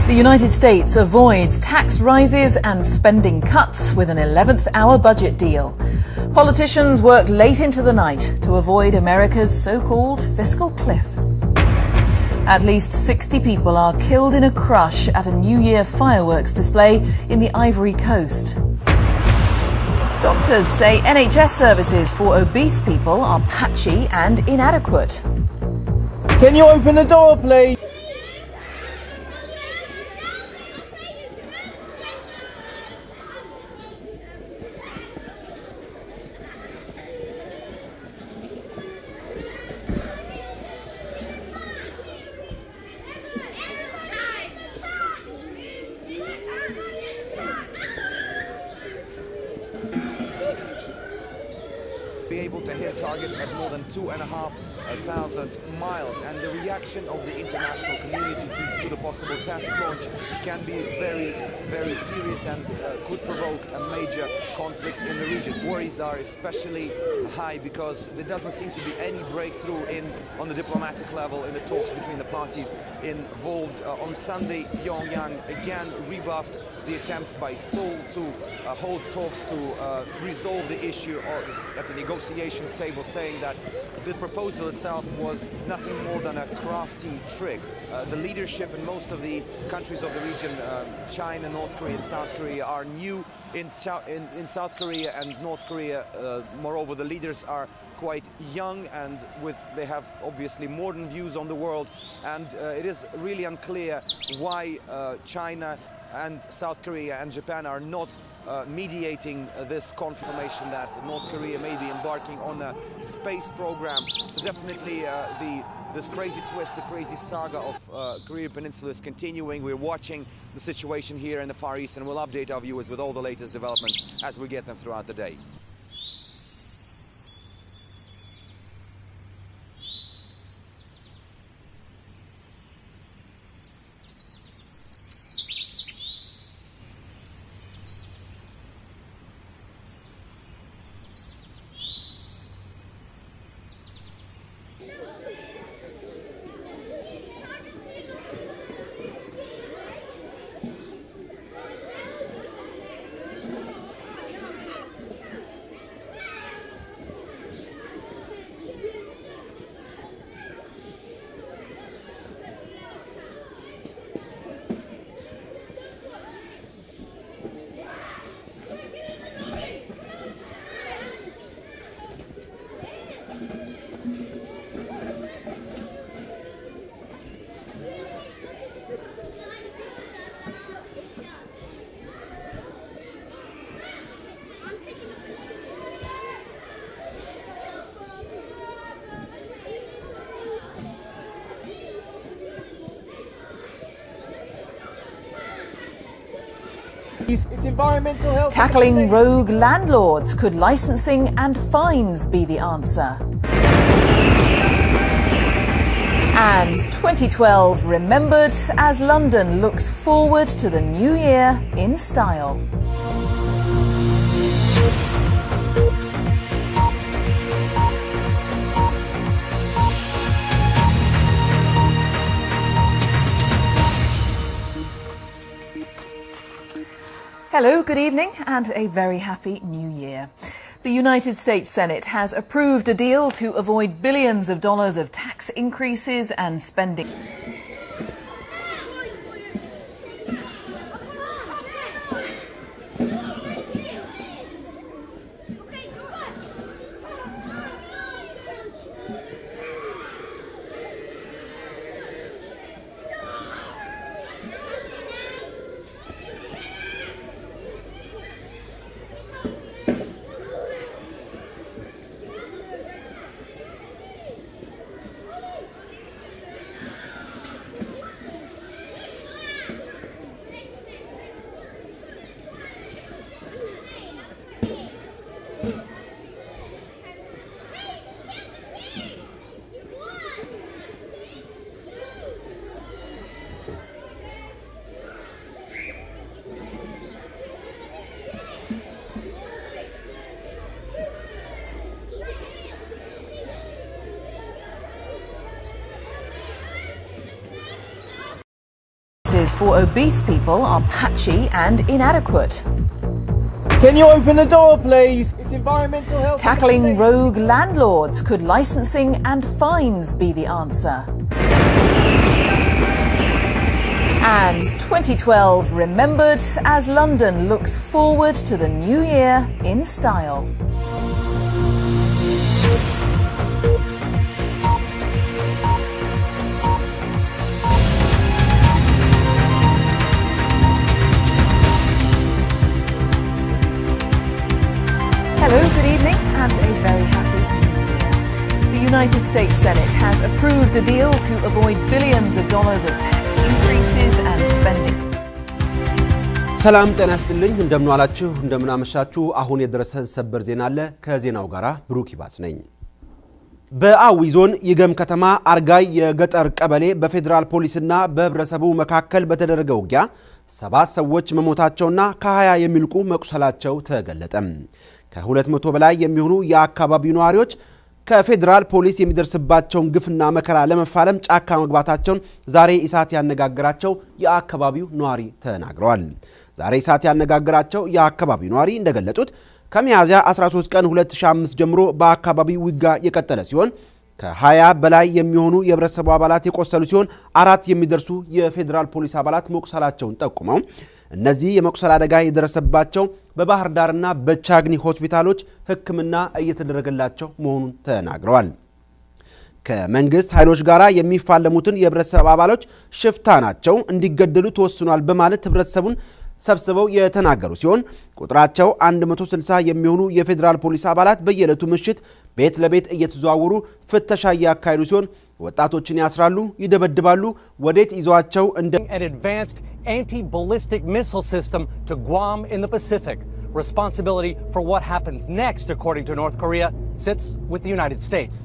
The United States avoids tax rises and spending cuts with an 11th hour budget deal. Politicians work late into the night to avoid America's so-called fiscal cliff. At least 60 people are killed in a crush at a New Year fireworks display in the Ivory Coast. Doctors say NHS services for obese people are patchy and inadequate. Can you open the door, please? Be able to hit target at more than 2,500 miles, and the reaction of the international community to the possible test launch can be very serious and could provoke a major conflict in the region. Worries are especially high because there doesn't seem to be any breakthrough on the diplomatic level in the talks between the parties involved. On Sunday, Pyongyang again rebuffed the attempts by Seoul to hold talks to resolve the issue at the negotiations table, saying that the proposal itself was nothing more than a crafty trick. The leadership in most of the countries of the region, China, North Korea and South Korea, are new in South Korea and North Korea. Moreover, the leaders are quite young and they have obviously modern views on the world, and it is really unclear why China and South Korea and Japan are not mediating this confirmation that North Korea may be embarking on a space program. So definitely this crazy twist, the crazy saga of Korean Peninsula is continuing. We're watching the situation here in the Far East, and we'll update our viewers with all the latest developments as we get them throughout the day. It's environmental health. Tackling rogue landlords, could licensing and fines be the answer? And 2012 remembered as London looks forward to the new year in style. Hello, good evening, and a very happy new year. The United States Senate has approved a deal to avoid billions of dollars of tax increases and spending. prices for obese people are patchy and inadequate. Can you open the door, please? It's environmental health. Tackling rogue landlords, could licensing and fines be the answer? And 2012 remembered as London looks forward to the new year in style. Hello, good evening, and a very happy New Year. The United States Senate has approved a deal to avoid billions of dollars of tax increases and spending. ሰላም ጤና ይስጥልኝ እንደምን ዋላችሁ እንደምን አመሻችሁ አሁን የደረሰን ሰበር ዜና አለ ከዜናው ጋራ ብሩክ ይባስ ነኝ በአዊ ዞን ይገም ከተማ አርጋይ የገጠር ቀበሌ በፌደራል ፖሊስና በህብረተሰቡ መካከል በተደረገው ውጊያ 7 ሰዎች መሞታቸውና ከ20 የሚልቁ መቁሰላቸው ተገለጠ ከ200 በላይ የሚሆኑ የአካባቢው ነዋሪዎች ከፌደራል ፖሊስ የሚደርስባቸውን ግፍና መከራ ለመፋለም ጫካ መግባታቸውን ዛሬ ኢሳት ያነጋገራቸው የአካባቢው ነዋሪ ተናግረዋል ዛሬ ኢሳት ያነጋገራቸው የአካባቢው ነዋሪ እንደገለጹት ከሚያዝያ 13 ቀን 2005 ጀምሮ በአካባቢው ውጊያ የቀጠለ ሲሆን ከ20 በላይ የሚሆኑ የህብረተሰቡ አባላት የቆሰሉ ሲሆን 4 የሚደርሱ የፌደራል ፖሊስ አባላት መቁሰላቸውን ጠቁመው እነዚህ የመቁሰል አደጋ የደረሰባቸው በባህር ዳርና በቻግኒ ሆስፒታሎች ህክምና እየተደረገላቸው መሆኑን ተናግረዋል ከመንግስት ኃይሎች ጋራ የሚፋለሙትን የህብረተሰብ አባሎች ሽፍታ ናቸው እንዲገደሉ ተወስኗል በማለት ህብረተሰቡን ሰብስበው የተናገሩ ሲሆን ቁጥራቸው 160 የሚሆኑ የፌደራል ፖሊስ አባላት በየለቱ ምሽት ቤት ለቤት እየተዘዋወሩ ፍተሻ ያካሂዱ ሲሆን ወጣቶችን ያስራሉ ይደበድባሉ ወዴት ይዟቸው እንደ an advanced anti-ballistic missile system to Guam in the Pacific. Responsibility for what happens next, according to North Korea, sits with the United States.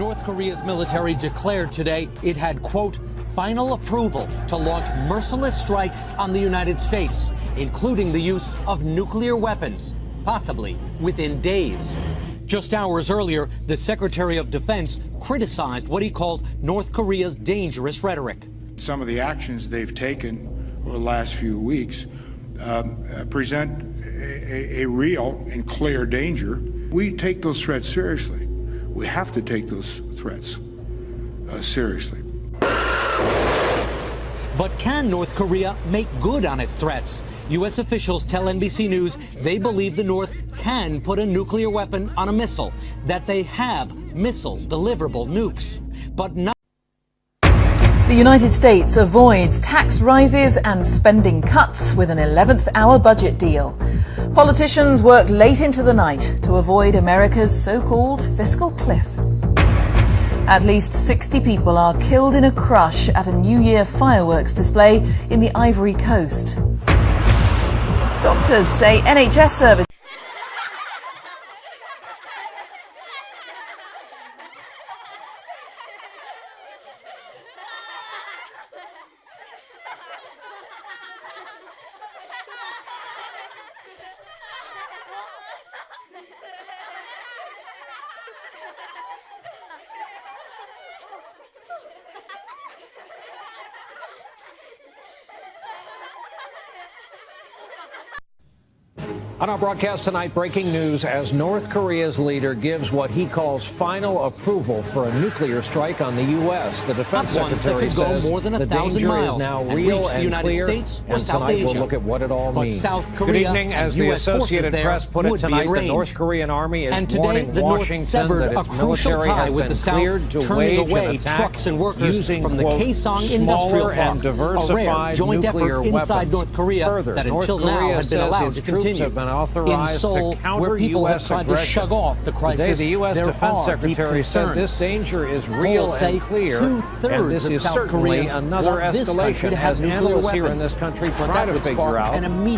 North Korea's military declared today it had, quote, final approval to launch merciless strikes on the United States, including the use of nuclear weapons, possibly within days. Just hours earlier, the Secretary of Defense criticized what he called North Korea's dangerous rhetoric. Some of the actions they've taken over the last few weeks present a real and clear danger. We take those threats seriously. We have to take those threats seriously. But can North Korea make good on its threats? U.S. officials tell NBC News they believe the North can put a nuclear weapon on a missile, that they have missile-deliverable nukes, but not. The United States avoids tax rises and spending cuts with an 11th hour budget deal. Politicians work late into the night to avoid America's so-called fiscal cliff. At least 60 people are killed in a crush at a New Year fireworks display in the Ivory Coast. Doctors say NHS service On our broadcast tonight, breaking news as North Korea's leader gives what he calls final approval for a nuclear strike on the U.S. The defense secretary says the danger is now real and clear, and tonight we'll look at what it all means. Good evening. As the Associated Press put it tonight, the North Korean army is warning Washington that its military has been cleared to wage an attack using, quote, smaller and diversified nuclear weapons. Further, North Korea says its troops have been authorized to counter U.S. aggression. Today, the U.S. Defense Secretary said this danger is real and clear, and this is certainly another escalation as analysts here in this country try to figure out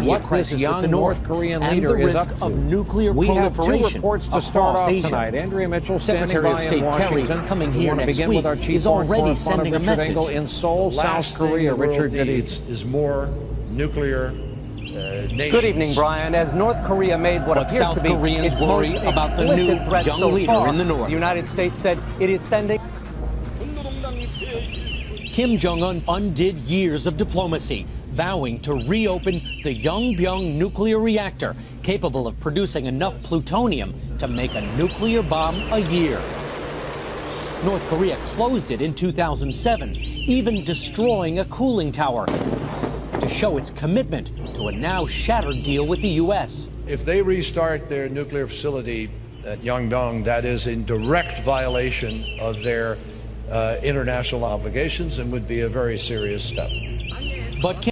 what this young North Korean leader is up to. We have 2 reports to start off tonight. Andrea Mitchell standing by in Washington. We want to begin with our chief foreign correspondent Richard Engel in Seoul, South Korea. Richard, good evening. Is more nuclear nations. Good evening, Brian. As North Korea made what appears to be its most explicit threat so far, in the North. The United States said it is sending. Kim Jong-un undid years of diplomacy, vowing to reopen the Yongbyon nuclear reactor, capable of producing enough plutonium to make a nuclear bomb a year. North Korea closed it in 2007, even destroying a cooling tower to show its commitment to a now shattered deal with the U.S. If they restart their nuclear facility at Yongdong, that is in direct violation of their international obligations and would be a very serious step. But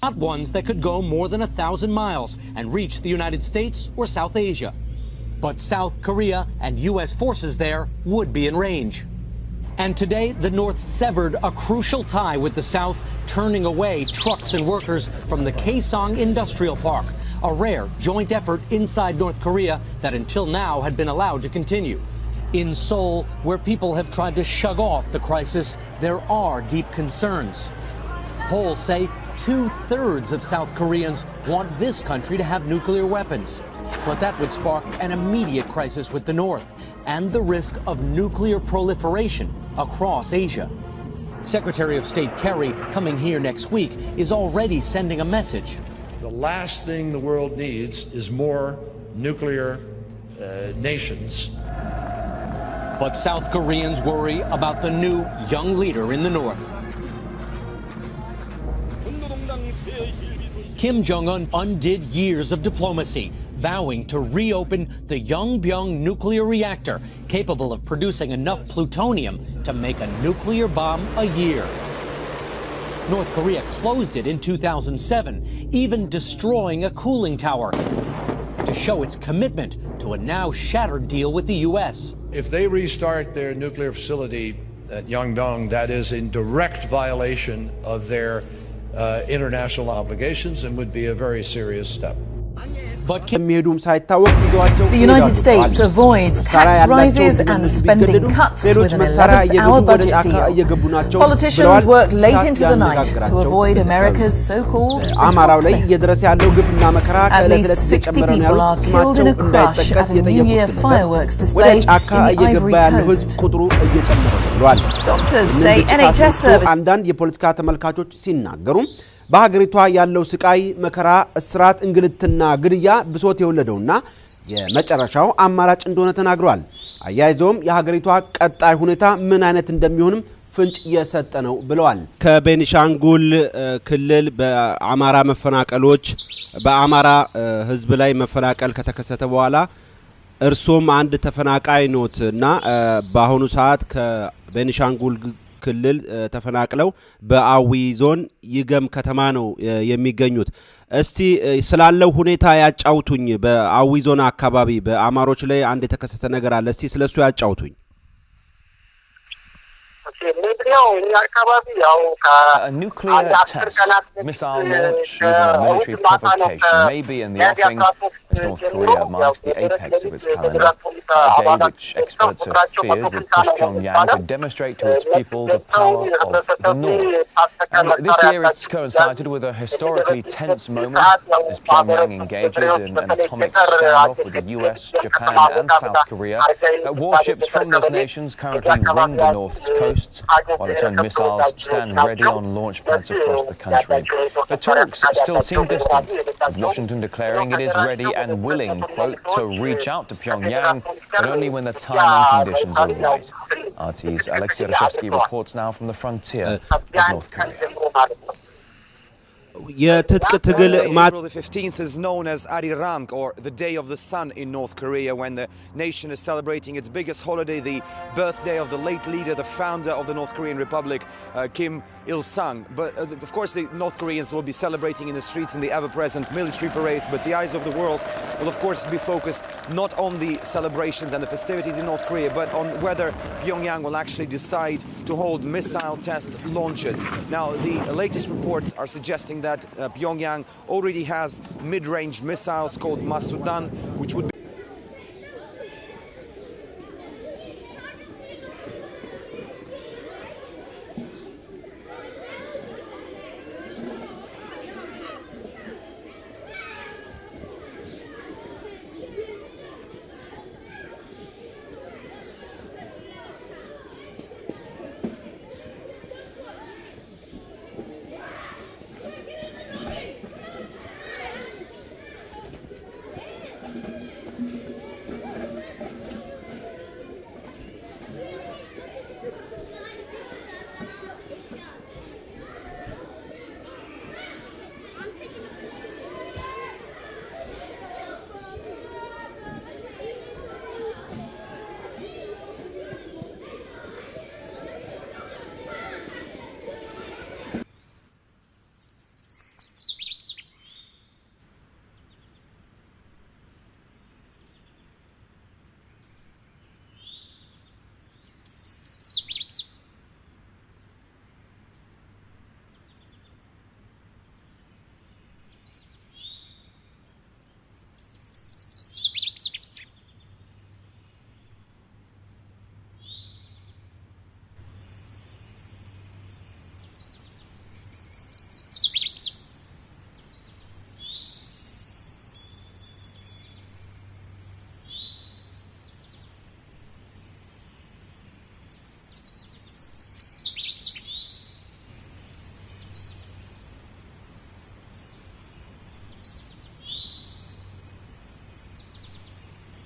not ones that could go more than 1,000 miles and reach the United States or South Asia. But South Korea and U.S. forces there would be in range. And today, the North severed a crucial tie with the South, turning away trucks and workers from the Kaesong Industrial Park, a rare joint effort inside North Korea that until now had been allowed to continue. In Seoul, where people have tried to shrug off the crisis, there are deep concerns. Polls say 2/3 of South Koreans want this country to have nuclear weapons. But that would spark an immediate crisis with the North and the risk of nuclear proliferation across Asia. Secretary of State Kerry, coming here next week, is already sending a message. The last thing the world needs is more nuclear nations. But South Koreans worry about the new young leader in the North. Kim Jong-un undid years of diplomacy, vowing to reopen the Yongbyon nuclear reactor, capable of producing enough plutonium to make a nuclear bomb a year. North Korea closed it in 2007, even destroying a cooling tower to show its commitment to a now shattered deal with the U.S. If they restart their nuclear facility at Yongdong, that is in direct violation of their international obligations and would be a very serious step. But the United States avoids tax rises and spending cuts with an 11th-hour budget deal. Politicians worked late into the night to avoid America's so-called fiscal cliff. At least 60 people are killed in a crash at a New Year fireworks display in the Ivory Coast. Doctors say NHS service በሀገሪቷ ያለው ስቃይ መከራ እስራት እንግልትና ግድያ ብሶት የወለደውና የመጨረሻው አማራጭ እንደሆነ ተናግሯል። አያይዘውም የሀገሪቷ ቀጣይ ሁኔታ ምን አይነት እንደሚሆንም ፍንጭ የሰጠ ነው ብለዋል። ከቤኒሻንጉል ክልል በአማራ መፈናቀሎች በአማራ ህዝብ ላይ መፈናቀል ከተከሰተ በኋላ እርሶም አንድ ተፈናቃይ ኖትና በአሁኑ ሰዓት ከቤኒሻንጉል ክልል ተፈናቅለው በአዊ ዞን ይገም ከተማ ነው የሚገኙት። እስቲ ስላለው ሁኔታ ያጫውቱኝ። በአዊ ዞን አካባቢ በአማሮች ላይ አንድ የተከሰተ ነገር አለ። እስቲ ስለሱ ያጫውቱኝ። A nuclear test, missile launch with a military provocation may be in the offing as North Korea marks the apex of its calendar, a day which experts have feared would push Pyongyang to demonstrate to its people the power of the North. And this year it's coincided with a historically tense moment as Pyongyang engages in an atomic standoff with the US, Japan and South Korea. Warships from those nations currently ring the North's coasts, while its own missiles stand ready on launch pads across the country. The talks still seem distant, with Washington declaring it is ready and willing, quote, to reach out to Pyongyang, but only when the time and conditions are right. RT's Alexei Rashevsky reports now from the frontier of North Korea. April the 15th is known as Arirang, or the Day of the Sun in North Korea, when the nation is celebrating its biggest holiday, the birthday of the late leader, the founder of the North Korean Republic, Kim Il-sung. But of course the North Koreans will be celebrating in the streets in the ever-present military parades, but the eyes of the world will of course be focused not on the celebrations and the festivities in North Korea, but on whether Pyongyang will actually decide to hold missile test launches. Now the latest reports are suggesting that that Pyongyang already has mid-range missiles called Masudan, which would be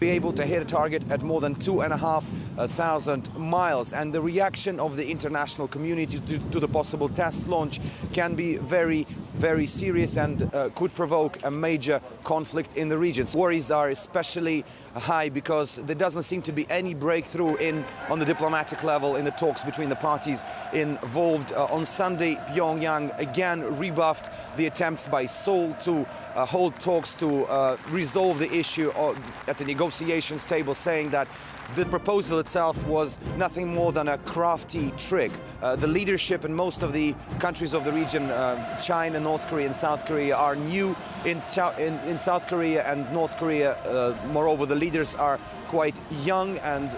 be able to hit a target at more than 2,500 miles, and the reaction of the international community to the possible test launch can be very, very serious and could provoke a major conflict in the region. Worries are especially high because there doesn't seem to be any breakthrough on the diplomatic level in the talks between the parties involved. On Sunday, Pyongyang again rebuffed the attempts by Seoul to hold talks to resolve the issue at the negotiations table, saying that the proposal itself was nothing more than a crafty trick. The leadership in most of the countries of the region, China, North Korea and South Korea, are new in South Korea and North Korea. Moreover, the leaders are quite young and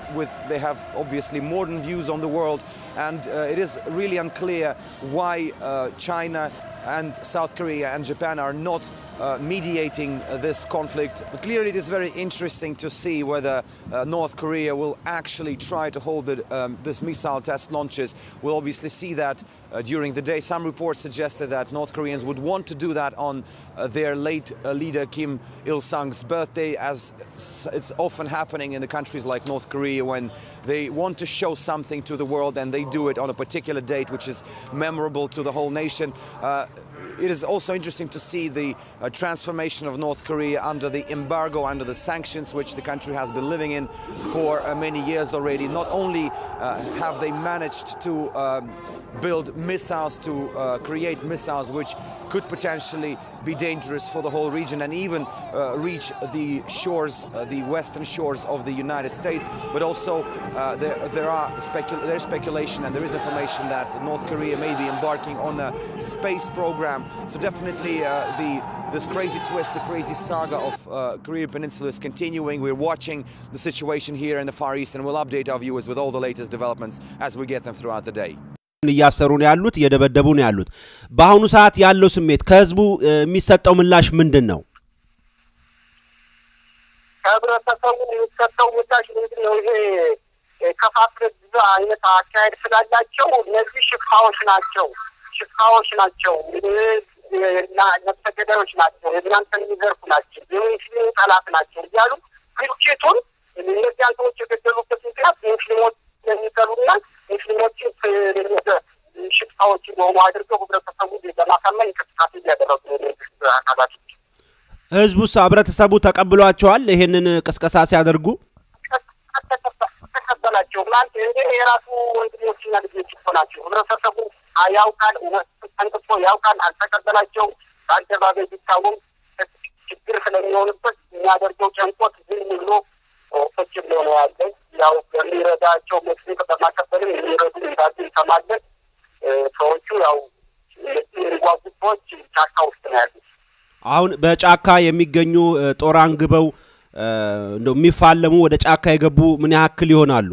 they have obviously modern views on the world, and it is really unclear why China and South Korea and Japan are not mediating this conflict. But clearly it is very interesting to see whether North Korea will actually try to hold this missile test launches. We'll obviously see that during the day. Some reports suggested that North Koreans would want to do that on their late leader Kim Il-sung's birthday, as it's often happening in the countries like North Korea when they want to show something to the world and they do it on a particular date which is memorable to the whole nation. It is also interesting to see the transformation of North Korea under the embargo, under the sanctions which the country has been living in for many years already. Not only have they managed to build missiles, to create missiles which could potentially be dangerous for the whole region and even reach the shores, the western shores of the United States, but also there's speculation and there is information that North Korea may be embarking on a space program. So definitely this crazy twist, the crazy saga of Korean Peninsula is continuing. We're watching the situation here in the Far East and we'll update our viewers with all the latest developments as we get them throughout the day. እያሰሩ ነው ያሉት እየደበደቡ ነው ያሉት በአሁኑ ሰዓት ያለው ስሜት ከህዝቡ የሚሰጠው ምላሽ ምንድነው ከህብረተሰቡ የሚሰጠው ምላሽ ምንድነው ይሄ ከፋፍረ ብዙ አይነት አካሄድ ስላላቸው እነዚህ ሽፍታዎች ናቸው እና ነፍሰገዳዮች ናቸው የድራንተን ይዘርፉ ናቸው የሙስሊም ጠላት ናቸው እያሉ ግጭቱን እነዚህ አንተዎች የገደሉበት ምክንያት ሙስሊሞች የሚጠሉና ሙስሊሞችን ሽፍታዎች ነው አድርገው ህብረተሰቡ ለማሳመን እንቅስቃሴ እያደረጉ ነው አካባቢ ህዝቡስ ህብረተሰቡ ተቀብሏቸዋል ይሄንን ቅስቀሳ ሲያደርጉ ተቀበላቸው ማለት እንደ የራሱ ወንድሞችና ልጆች ናቸው ህብረተሰቡ ያውቃል ወጥቶ ያውቃል አልተቀበላቸው አደባባይ ቢታወቅ ችግር ስለሚሆንበት የሚያደርገው ጨንቆት ዝም ብሎ ኦፍጭም ነው ያለው ያው በሚረዳቸው መስሪት በማከበልም የሚረዱ እንዳሉ ተማለት ሰዎቹ ያው የሚጓዙት ጫካ ውስጥ ነው ያሉት። አሁን በጫካ የሚገኙ ጦር አንግበው እንደው የሚፋለሙ ወደ ጫካ የገቡ ምን ያክል ይሆናሉ?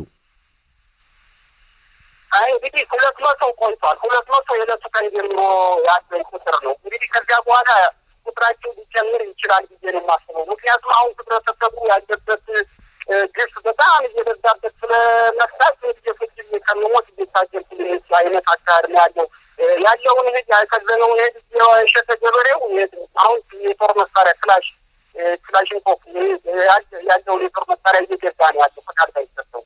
እንግዲህ 200 ቆይቷል። 200 የዕለቱ ቀን ጀምሮ ያለ ቁጥር ነው። እንግዲህ ከዚያ በኋላ ቁጥራቸው ሊጨምር ይችላል ብዬ ነው የማስበው። ምክንያቱም አሁን ህብረተሰቡ ያለበት ግፍ በጣም እየበዛበት ስለመጣት የፍጅ ከመሞት እየታጀብ አይነት አካባቢ ነው ያለው። ያለውን ህግ ያከዘነውን ህግ የሸተ ገበሬው አሁን የጦር መሳሪያ ክላሽንኮቭ ያለውን የጦር መሳሪያ እየገዛ ነው ያለው ፈቃድ ሳይሰጠው።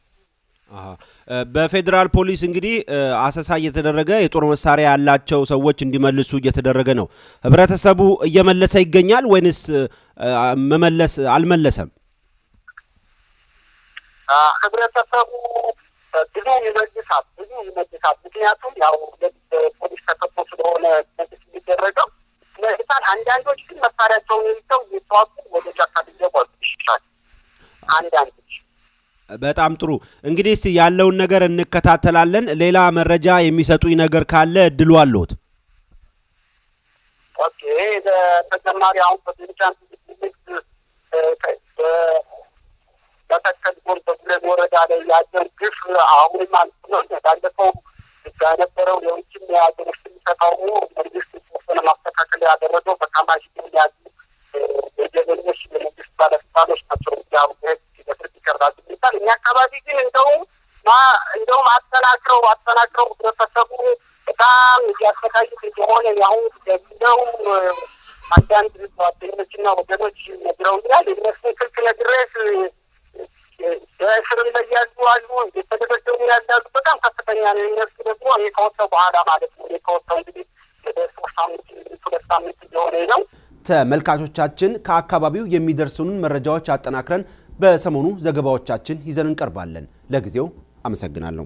በፌደራል ፖሊስ እንግዲህ አሰሳ እየተደረገ የጦር መሳሪያ ያላቸው ሰዎች እንዲመልሱ እየተደረገ ነው። ህብረተሰቡ እየመለሰ ይገኛል ወይንስ መመለስ አልመለሰም? ህብረተሰቡ ብዙ ይመልሳል። ምክንያቱም ያው ፖሊስ ተከቦ ስለሆነ መንግስት የሚደረገው ይመልሳል። አንዳንዶች ግን መሳሪያቸውን ይዘው እየተዋጉ ወደ ጫካ ሊገቡ ይችላል። አንዳንዶች በጣም ጥሩ። እንግዲህ እስቲ ያለውን ነገር እንከታተላለን። ሌላ መረጃ የሚሰጡኝ ነገር ካለ እድሉ አለዎት? ኦኬ። በተጨማሪ አሁን በቤንሻንጉል በተከል ጎን በጉሌ ወረዳ ላይ ያለው ግፍ አሁን ማለት ነው ባለፈው የነበረው የውጭም የሀገር ውስጥ ተቃውሞ መንግስት ጽሑፍን ማስተካከል ያደረገው በካማሺ ያሉ የጀበኞች የመንግስት ባለስልጣኖች ናቸው። ያው በፍርድ ይቀርባል ይባል። እኛ አካባቢ ግን እንደውም አጠናክረው ህብረተሰቡ በጣም እያሰቃዩት እንደሆነ ያሁን ነው አንዳንድ ጓደኞችና ወገኖች ነግረውኛል። የእነሱን ስልክ ነግሬስ በእስር ላይ ያሉ አሉ፣ የተደበደቡ ያሉ በጣም ከፍተኛ ነው። እነሱ ደግሞ እኔ ከወጣሁ በኋላ ማለት ነው። እኔ ከወጣሁ እንግዲህ ወደ 2 ሳምንት እየሆነ ነው። ተመልካቾቻችን ከአካባቢው የሚደርሱንን መረጃዎች አጠናክረን በሰሞኑ ዘገባዎቻችን ይዘን እንቀርባለን። ለጊዜው አመሰግናለሁ።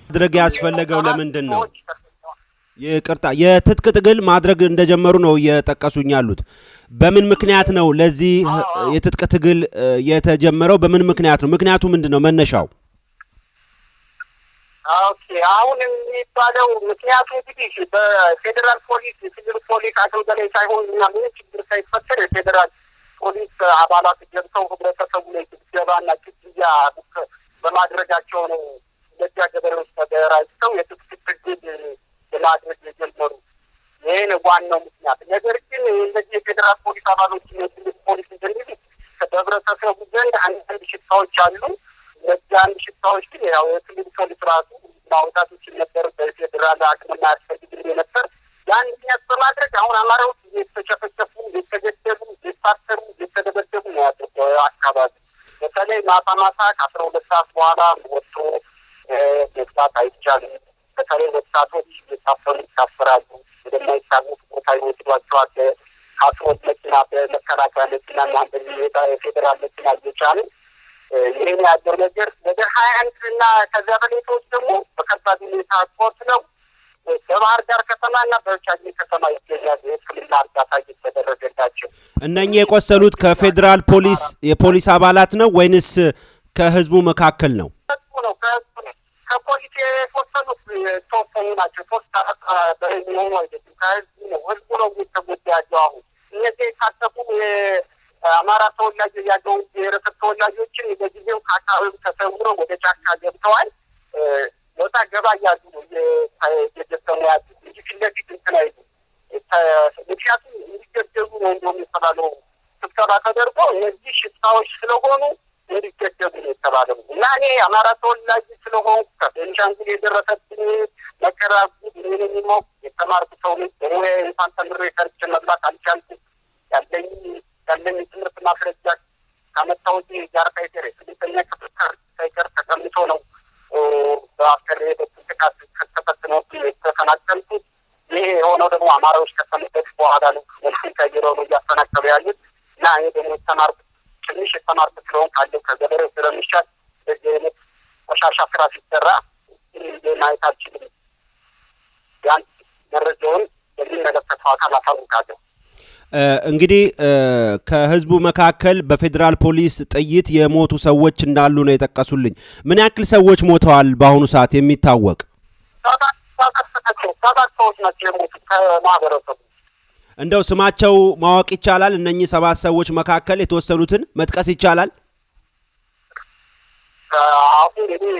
ማድረግ ያስፈልገው ለምንድን ነው? ይቅርታ የትጥቅ ትግል ማድረግ እንደጀመሩ ነው እየጠቀሱኝ ያሉት። በምን ምክንያት ነው ለዚህ የትጥቅ ትግል የተጀመረው? በምን ምክንያት ነው? ምክንያቱ ምንድነው መነሻው? ኦኬ አሁን የሚባለው ምክንያቱ እንግዲህ በፌደራል ፖሊስ የሲቪል ፖሊስ አቅም በላይ ሳይሆን እና ምን ችግር ሳይፈጠር የፌደራል ፖሊስ አባላት ገብተው ህብረተሰቡ ላይ ግድያና ግድያ በማድረጋቸው ነው ለዚያ ገበሬዎች ተደራጅተው የትጥቅ ትግል ለማድረግ የጀመሩ። ይሄ ነው ዋናው ምክንያት። ነገር ግን እነዚህ የፌደራል ፖሊስ አባሎች የሲቪል ፖሊስ እንደሚሉት በህብረተሰቡ ዘንድ አንዳንድ ሽታዎች አሉ። እነዚህ አንድ ሽታዎች ግን ያው የሲቪል ፖሊስ ራሱ ማውጣት ይችል ነበር። በፌደራል አቅምና ያስፈልግም ነበር። ያን ምክንያት በማድረግ አሁን አማራዎች የተጨፈጨፉ፣ የተገደሉ፣ የታሰሩ፣ የተደበደቡ ነው ያለው አካባቢ። በተለይ ማታ ከ12 ሰዓት በኋላ ወጥቶ መስራት አይቻልም። በተለይ ወጣቶች የታፈኑ ይታፈራሉ። ወደማይታወቅ ቦታ ይወስዷቸዋል። ከአስሮት መኪና በመከላከያ መኪና እና የፌዴራል መኪና እየጫኑ ይህን ያለው ነገር 21 እና ከዚያ በላይ ሰዎች ደግሞ በከባድ ሁኔታ ቆስለው በባህር ዳር ከተማና በቻግኒ ከተማ ይገኛሉ። የሕክምና እርዳታ እየተደረገላቸው። እነኚህ የቆሰሉት ከፌዴራል ፖሊስ የፖሊስ አባላት ነው ወይንስ ከህዝቡ መካከል ነው? ከፖሊስ የቆሰሉት ተወሰኑ ናቸው። ሶስት በላይ የሚሆኑ አይደሉም። ከህዝቡ ነው። ህዝቡ ነው እየተጎዳ ያለው። አሁን እነዚህ የታጠቁ የአማራ ተወላጅ ያለው ብሔረሰብ ተወላጆችን በጊዜው ከአካባቢው ተሰውረው ወደ ጫካ ገብተዋል። ወጣ ገባ እያሉ ነው እየገጠሙ ያሉ እንጂ ፊት ለፊት እንትን አይሉ። ምክንያቱም እንዲገደሉ ነው እንደውም የተባለው ስብሰባ ተደርጎ እነዚህ ሽፍታዎች ስለሆኑ እንዲገደሉ ነው የተባለው እና እኔ አማራ ተወላጅ ስለሆንኩ ከቤንሻንጉል የደረሰብኝ መከራ ምን የሚሞቅ የተማርኩ ሰው ነኝ። በሙያዬ እንኳን ተምሬ ሰርቼ መብላት አልቻልኩም። ያለኝ ትምህርት ማስረጃ ካመጣሁት ጋር ሳይቀር ስድስተኛ ክፍል ሳይቀር ተቀምጦ ነው በአስከሬ በጥቃት ከተፈተነው የተፈናቀልኩት። ይሄ የሆነው ደግሞ አማራዎች ከተመለሱ በኋላ ነው። መልኩን ቀይረው ነው እያፈናቀሉ ያሉት እና እኔ ደግሞ ትንሽ የተማርኩት ስለሆን ካለው ከገበሬው ስለሚሻል በዚህ አይነት ቆሻሻ ስራ ሲሰራ ማየት አልችልም። ያን መረጃውን የሚመለከተው አካል አሳውቃለሁ። እንግዲህ ከህዝቡ መካከል በፌዴራል ፖሊስ ጥይት የሞቱ ሰዎች እንዳሉ ነው የጠቀሱልኝ። ምን ያክል ሰዎች ሞተዋል በአሁኑ ሰዓት የሚታወቅ? ሰባት ሰዎች ናቸው የሞቱት ከማህበረሰቡ። እንደው ስማቸው ማወቅ ይቻላል? እነኚህ 7 ሰዎች መካከል የተወሰኑትን መጥቀስ ይቻላል? አሁን እንግዲህ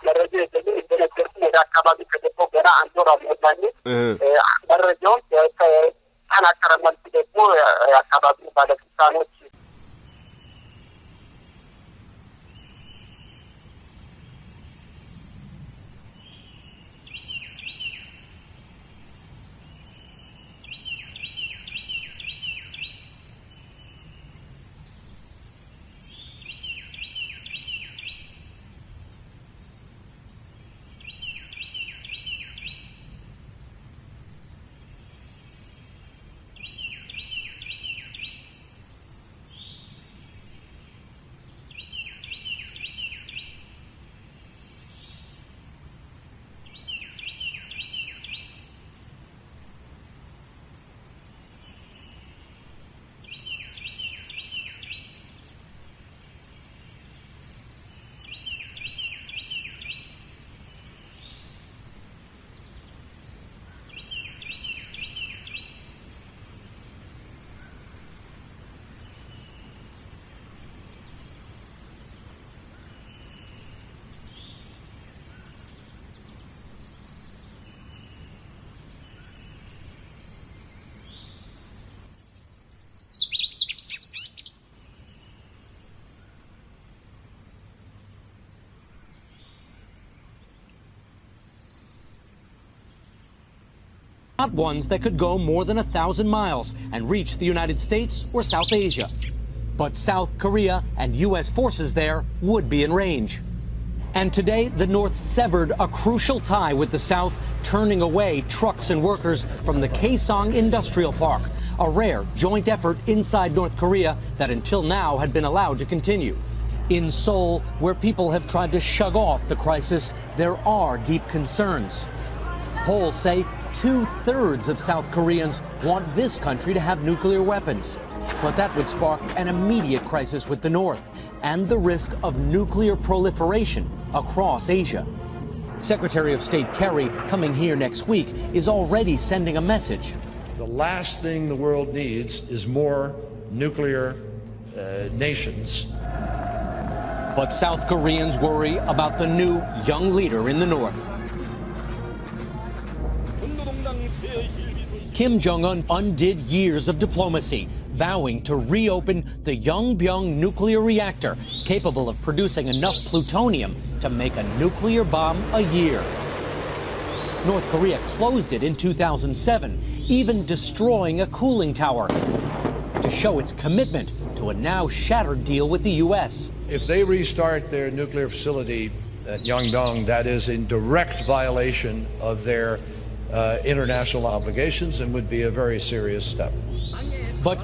መረጃ የለኝም። እንደነገርኩህ ወደ አካባቢ ከገባሁ ገና 1 ወር አልሞላኝም። መረጃውን ተናከረ መልኩ ደግሞ የአካባቢው ባለስልጣኖች not ones that could go more than 1,000 miles and reach the United States or South Asia. But South Korea and U.S. forces there would be in range. And today, the North severed a crucial tie with the South, turning away trucks and workers from the Kaesong Industrial Park, a rare joint effort inside North Korea that until now had been allowed to continue. In Seoul, where people have tried to shrug off the crisis, there are deep concerns. Polls say 2/3 of South Koreans want this country to have nuclear weapons. But that would spark an immediate crisis with the North and the risk of nuclear proliferation across Asia. Secretary of State Kerry, coming here next week, is already sending a message. The last thing the world needs is more nuclear nations. But South Koreans worry about the new young leader in the North. Kim Jong-un undid years of diplomacy, vowing to reopen the Yongbyon nuclear reactor, capable of producing enough plutonium to make a nuclear bomb a year. North Korea closed it in 2007, even destroying a cooling tower to show its commitment to a now shattered deal with the U.S. If they restart their nuclear facility at Yongdong, that is in direct violation of their international obligations and would be a very serious step. But